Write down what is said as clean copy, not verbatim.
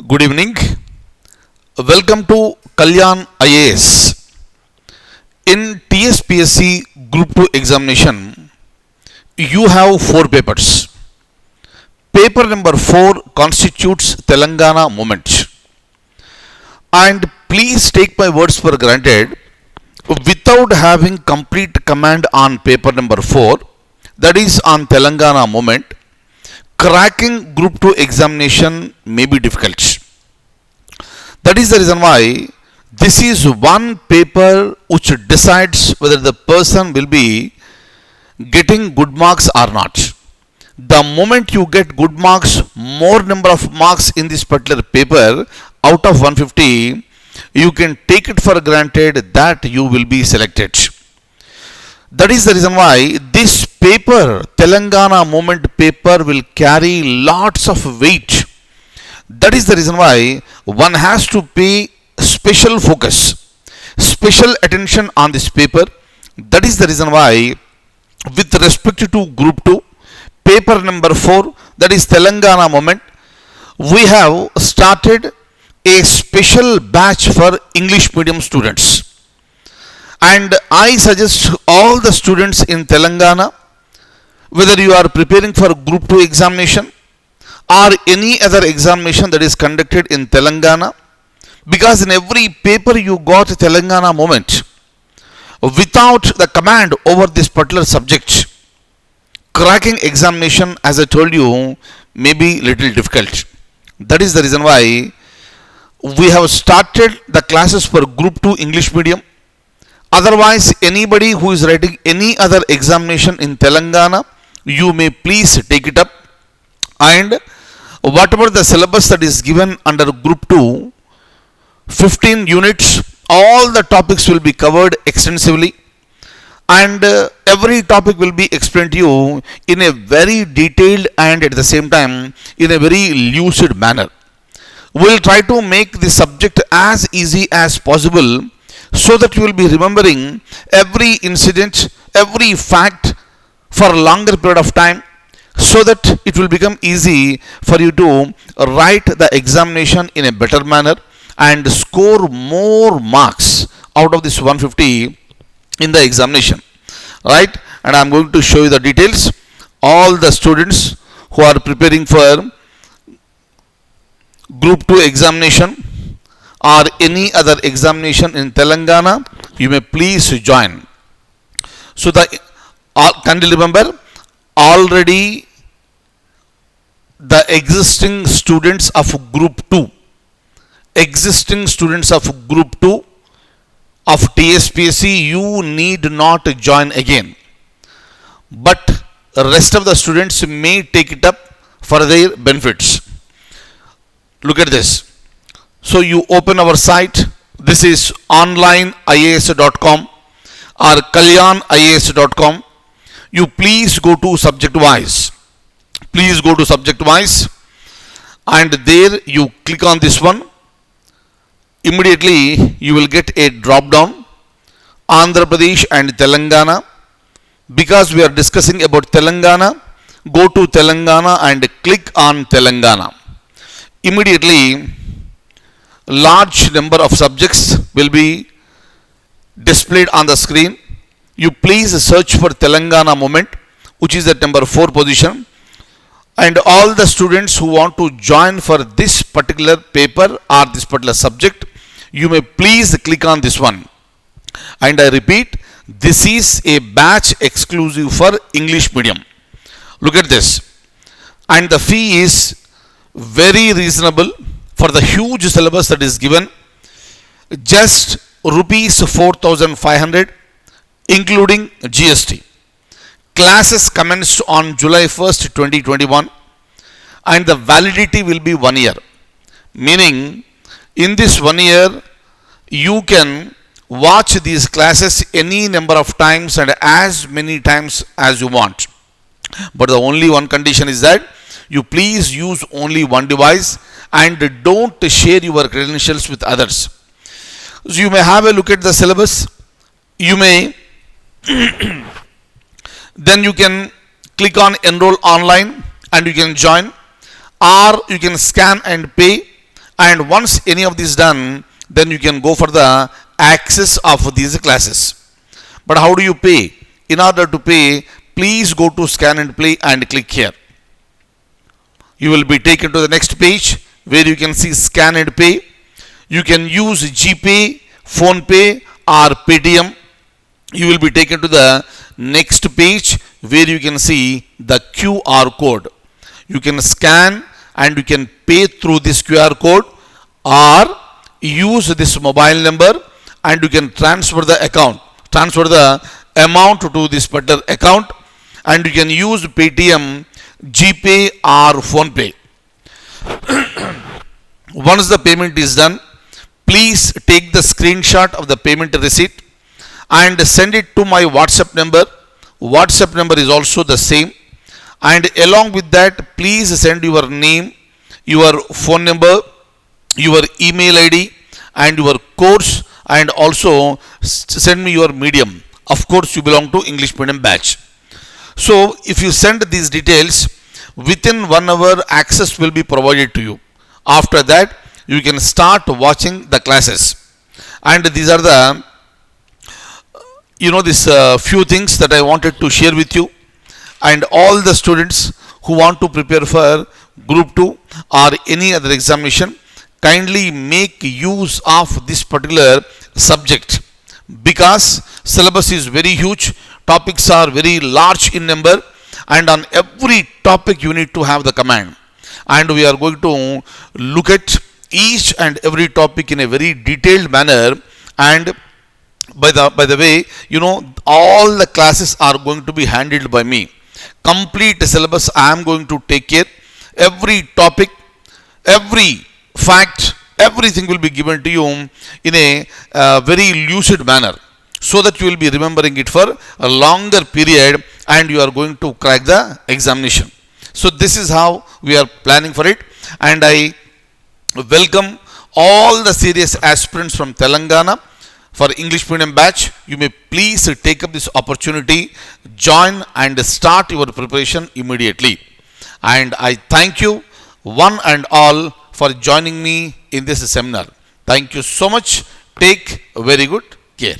Good evening. Welcome to Kalyan IAS. In TSPSC Group 2 examination, you have four papers. Paper number 4 constitutes Telangana movement. And please take my words for granted, without having complete command on paper number 4, that is on Telangana movement, cracking Group 2 examination may be difficult. That is the reason why this is one paper which decides whether the person will be getting good marks or not. The moment you get good marks, more number of marks in this particular paper out of 150, you can take it for granted that you will be selected. That is the reason why this paper, Telangana movement paper, will carry lots of weight. That is the reason why one has to pay special focus, special attention on this paper. That is the reason why, with respect to Group 2, paper number 4, that is Telangana movement, we have started a special batch for English medium students. And I suggest all the students in Telangana, whether you are preparing for Group 2 examination or any other examination that is conducted in Telangana, because in every paper you got Telangana movement, without the command over this particular subject, cracking examination, as I told you, may be little difficult. That is the reason why we have started the classes for Group 2 English medium. Otherwise, anybody who is writing any other examination in Telangana, you may please take it up. And whatever the syllabus that is given under Group 2, 15 units, all the topics will be covered extensively. And every topic will be explained to you in a very detailed and at the same time in a very lucid manner. We will try to make the subject as easy as possible, so that you will be remembering every incident, every fact for a longer period of time, so that it will become easy for you to write the examination in a better manner and score more marks out of this 150 in the examination. Right? And I am going to show you the details. All the students who are preparing for Group 2 examination or any other examination in Telangana, you may please join. So can you remember, already the existing students of Group 2, of TSPSC, you need not join again. But rest of the students may take it up for their benefits. Look at this. So you open our site. This is onlineias.com or kalyanias.com. You please go to subject wise. And there you click on this one. Immediately you will get a drop down, Andhra Pradesh and Telangana. Because we are discussing about Telangana, go to Telangana and click on Telangana. Immediately large number of subjects will be displayed on the screen. You please search for Telangana movement, which is at number 4 position. And all the students who want to join for this particular paper or this particular subject, you may please click on this one. And I repeat, this is a batch exclusive for English medium. Look at this. And the fee is very reasonable for the huge syllabus that is given. Just rupees 4,500, including GST. Classes commenced on July 1st, 2021, and the validity will be 1 year. Meaning, in this 1 year, you can watch these classes any number of times and as many times as you want. But the only one condition is that you please use only one device and don't share your credentials with others. So you may have a look at the syllabus. You may then you can click on enroll online and you can join, or you can scan and pay and once any of this done, then you can go for the access of these classes. But how do you pay? In order to pay, please go to scan and play and click here. You will be taken to the next page where you can see scan and pay. You can use GPay, PhonePe or Paytm. You will be taken to the next page where you can see the QR code. You can scan and you can pay through this QR code, or use this mobile number and you can transfer the amount to this particular account, and you can use Paytm, GPay or PhonePe. Once the payment is done, please take the screenshot of the payment receipt and send it to my WhatsApp number. WhatsApp number is also the same, and along with that, please send your name, your phone number, your email ID and your course, and also send me your medium. Of course, you belong to English medium batch. So if you send these details, within 1 hour access will be provided to you. After that, you can start watching the classes. And these are the this few things that I wanted to share with you. And all the students who want to prepare for group 2 or any other examination, kindly make use of this particular subject, because syllabus is very huge, topics are very large in number, and on every topic you need to have the command. And we are going to look at each and every topic in a very detailed manner. And by the way, all the classes are going to be handled by me. Complete syllabus I am going to take care. Every topic, every fact, everything will be given to you in a very lucid manner, so that you will be remembering it for a longer period and you are going to crack the examination. So this is how we are planning for it, and I welcome all the serious aspirants from Telangana for English medium batch. You may please take up this opportunity, join and start your preparation immediately. And I thank you one and all for joining me in this seminar. Thank you so much. Take very good care.